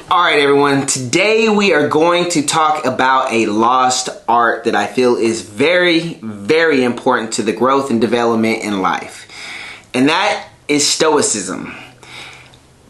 Alright everyone, today we are going to talk about a lost art that I feel is very, very important to the growth and development in life. And that is stoicism.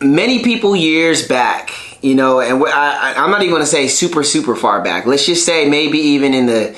Many people years back, and I'm not even going to say super far back. Let's just say maybe even in the,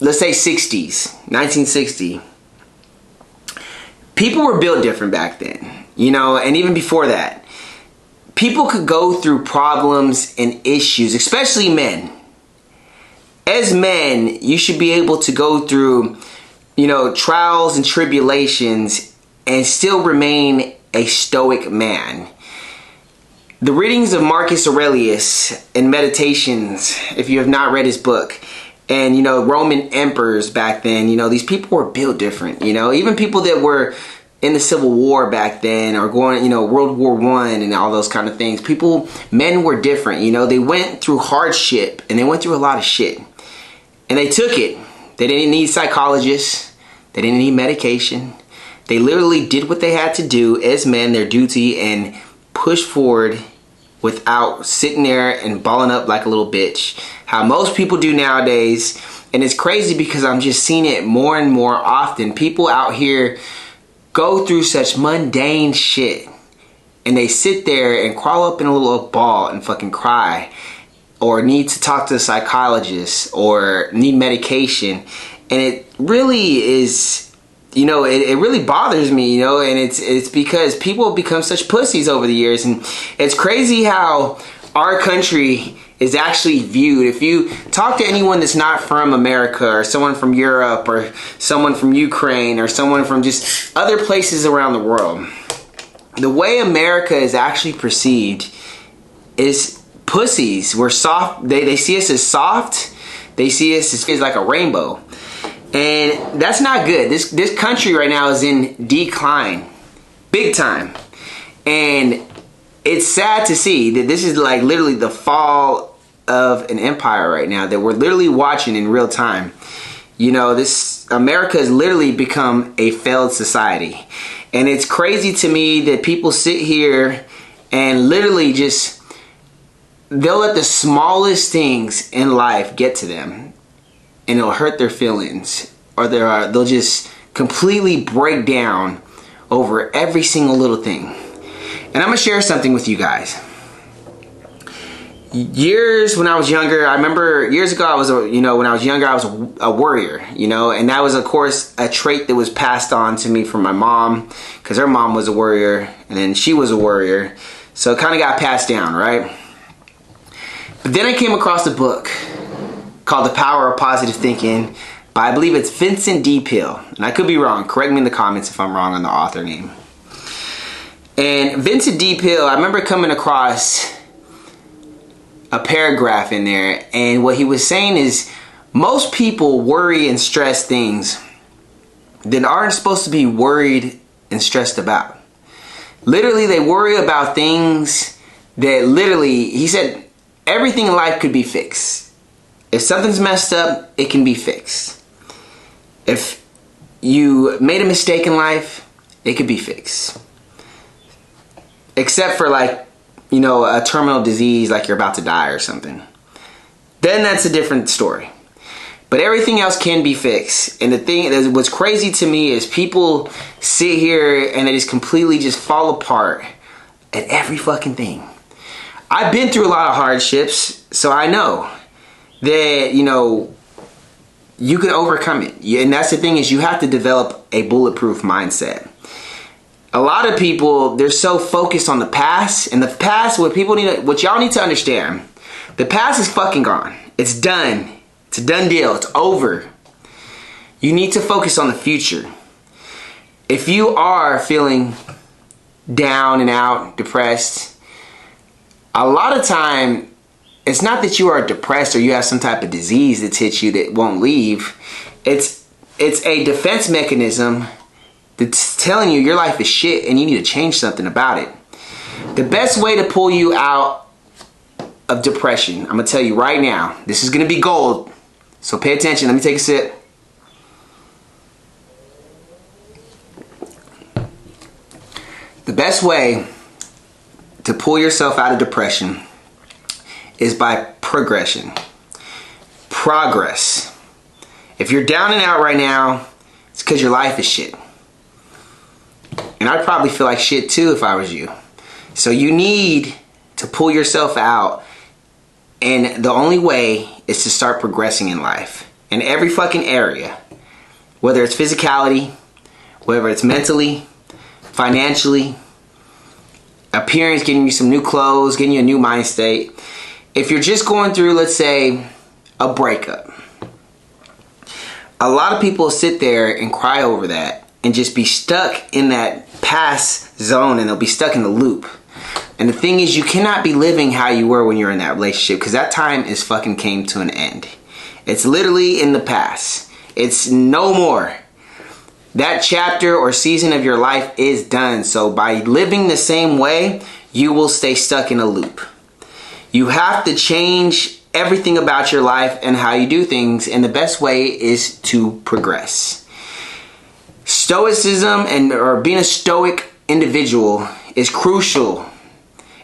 let's say 60s, 1960. People were built different back then, and even before that. People could go through problems and issues, especially men. As men, you should be able to go through, trials and tribulations and still remain a stoic man. The readings of Marcus Aurelius and Meditations, if you have not read his book, and, Roman emperors back then, these people were built different, even people that were in the Civil War back then, or going, World War I and all those kind of things. Men were different, they went through hardship and they went through a lot of shit. And they took it. They didn't need psychologists. They didn't need medication. They literally did what they had to do as men, their duty, and pushed forward without sitting there and balling up like a little bitch. How most people do nowadays. And it's crazy because I'm just seeing it more and more often. People out here go through such mundane shit and they sit there and crawl up in a little ball and fucking cry, or need to talk to a psychologist, or need medication. And it really is, it really bothers me, and it's because people have become such pussies over the years. And it's crazy how our country is actually viewed. If you talk to anyone that's not from America, or someone from Europe, or someone from Ukraine, or someone from just other places around the world, the way America is actually perceived is pussies. We're soft. They see us as soft. They see us as like a rainbow. And that's not good. This country right now is in decline. Big time. And it's sad to see that this is like literally the fall of an empire right now that we're literally watching in real time. This America has literally become a failed society. And it's crazy to me that people sit here and literally they'll let the smallest things in life get to them, and it'll hurt their feelings, or they'll just completely break down over every single little thing. And I'm going to share something with you guys. When I was younger, I remember years ago, I was a warrior, and that was, of course, a trait that was passed on to me from my mom, because her mom was a warrior, and then she was a warrior. So it kind of got passed down, right? But then I came across a book called The Power of Positive Thinking by, I believe it's Vincent D. Peale. And I could be wrong. Correct me in the comments if I'm wrong on the author name. And Vincent D. Peale, I remember coming across a paragraph in there, and what he was saying is most people worry and stress things that aren't supposed to be worried and stressed about. Literally, they worry about things that literally, he said, everything in life could be fixed. If something's messed up, it can be fixed. If you made a mistake in life, it could be fixed. Except for a terminal disease, like you're about to die or something. Then that's a different story. But everything else can be fixed. And the thing, what's crazy to me is people sit here and they just completely just fall apart at every fucking thing. I've been through a lot of hardships, so I know that, you can overcome it. And that's the thing, is you have to develop a bulletproof mindset. A lot of people, they're so focused on the past, and the past, what y'all need to understand, the past is fucking gone. It's done. It's a done deal. It's over. You need to focus on the future. If you are feeling down and out, depressed, a lot of time, it's not that you are depressed or you have some type of disease that's hit you that won't leave. It's a defense mechanism that's telling you your life is shit and you need to change something about it. The best way to pull you out of depression, I'm going to tell you right now, this is going to be gold. So pay attention. Let me take a sip. The best way to pull yourself out of depression is by progression. Progress. If you're down and out right now, it's because your life is shit. And I'd probably feel like shit too if I was you. So you need to pull yourself out. And the only way is to start progressing in life. In every fucking area. Whether it's physicality, whether it's mentally, financially, appearance, getting you some new clothes, getting you a new mind state. If you're just going through, let's say, a breakup. A lot of people sit there and cry over that and just be stuck in that past zone, and they'll be stuck in the loop. And the thing is, you cannot be living how you were when you're in that relationship, because that time is fucking came to an end. It's literally in the past. It's no more. That chapter or season of your life is done. So by living the same way, you will stay stuck in a loop. You have to change everything about your life and how you do things, and the best way is to progress. Stoicism or being a stoic individual is crucial.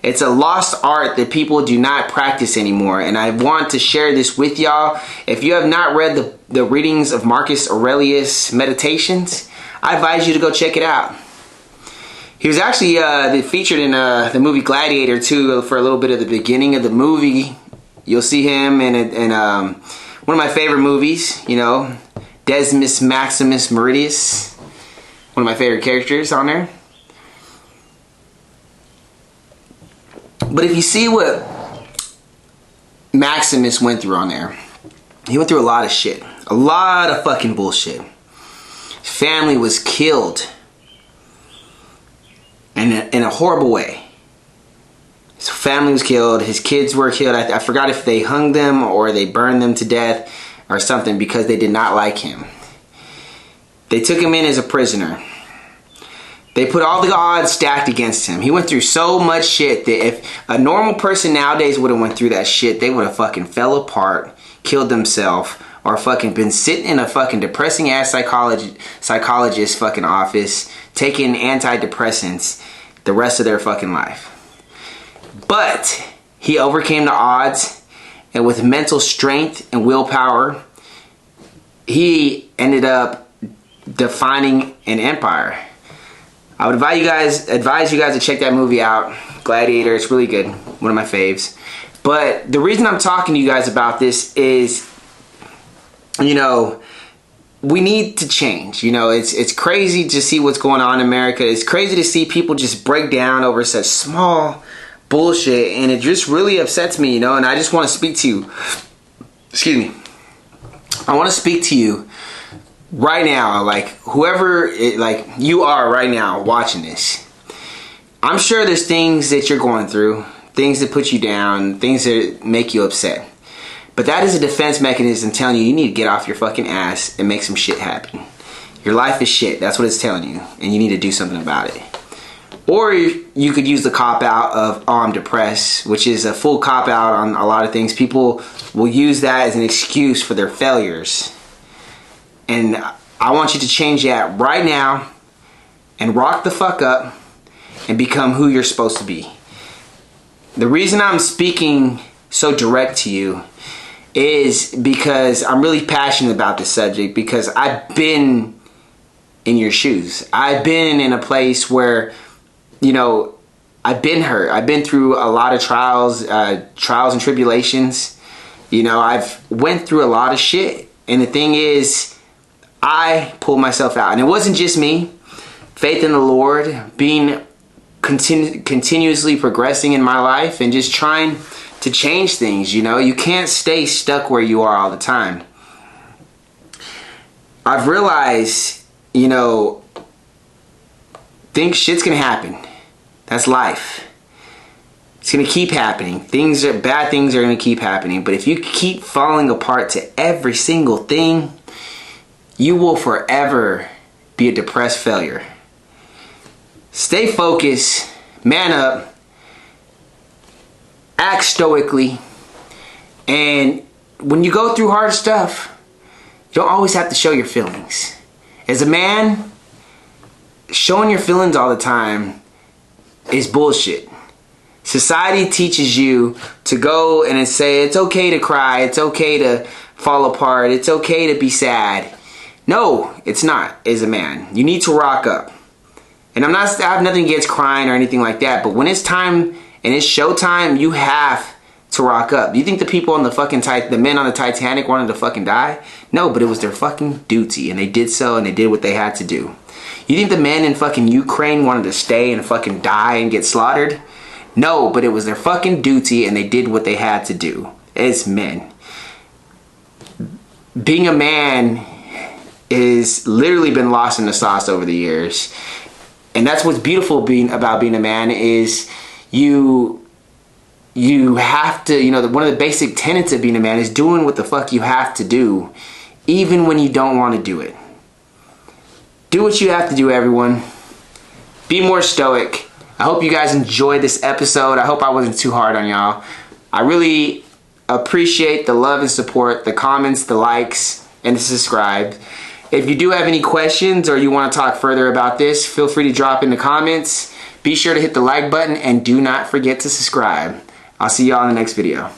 It's a lost art that people do not practice anymore, and I want to share this with y'all. If you have not read the readings of Marcus Aurelius' Meditations, I advise you to go check it out. He was actually featured in the movie Gladiator too, for a little bit of the beginning of the movie. You'll see him in one of my favorite movies, you know, Decimus Maximus Meridius. One of my favorite characters on there. But if you see what Maximus went through on there, he went through a lot of shit. A lot of fucking bullshit. His family was killed in a horrible way. His family was killed. His kids were killed. I forgot if they hung them or they burned them to death or something because they did not like him. They took him in as a prisoner. They put all the odds stacked against him. He went through so much shit that if a normal person nowadays would have went through that shit, they would have fucking fell apart, killed themselves, or fucking been sitting in a fucking depressing ass psychologist fucking office taking antidepressants the rest of their fucking life. But he overcame the odds, and with mental strength and willpower, he ended up defining an empire. I would advise you guys to check that movie out, Gladiator. It's really good, one of my faves. But the reason I'm talking to you guys about this is, you know, we need to change. You know, it's crazy to see what's going on in America. It's crazy to see people just break down over such small bullshit, and it just really upsets me, you know. And I just want to speak to you. Excuse me. I want to speak to you right now, like whoever like you are right now watching this. I'm sure there's things that you're going through, things that put you down, things that make you upset. But that is a defense mechanism telling you need to get off your fucking ass and make some shit happen. Your life is shit. That's what it's telling you. And you need to do something about it. Or you could use the cop-out of, oh, I'm depressed, which is a full cop-out on a lot of things. People will use that as an excuse for their failures. And I want you to change that right now and rock the fuck up and become who you're supposed to be. The reason I'm speaking so direct to you is because I'm really passionate about this subject, because I've been in your shoes. I've been in a place where, you know, I've been hurt. I've been through a lot of trials and tribulations. You know, I've went through a lot of shit. And the thing is, I pulled myself out. And it wasn't just me. Faith in the Lord, being continuously progressing in my life and just trying to change things. You know, you can't stay stuck where you are all the time. I've realized, you know, shit's gonna happen. That's life. It's gonna keep happening. Bad things are gonna keep happening. But if you keep falling apart to every single thing, you will forever be a depressed failure. Stay focused, man up, act stoically, and when you go through hard stuff, you don't always have to show your feelings. As a man, showing your feelings all the time is bullshit. Society teaches you to go and say it's okay to cry, it's okay to fall apart, it's okay to be sad. No, it's not, as a man. You need to rock up. And I have nothing against crying or anything like that, but when it's time and it's showtime, you have to rock up. Do you think the people on the men on the Titanic wanted to fucking die? No, but it was their fucking duty, and they did so, and they did what they had to do. You think the men in fucking Ukraine wanted to stay and fucking die and get slaughtered? No, but it was their fucking duty, and they did what they had to do as men. Being a man has literally been lost in the sauce over the years. And that's what's beautiful about being a man is you have to, one of the basic tenets of being a man is doing what the fuck you have to do, even when you don't want to do it. Do what you have to do, everyone. Be more stoic. I hope you guys enjoyed this episode. I hope I wasn't too hard on y'all. I really appreciate the love and support, the comments, the likes, and the subscribe. If you do have any questions or you want to talk further about this, feel free to drop in the comments. Be sure to hit the like button and do not forget to subscribe. I'll see y'all in the next video.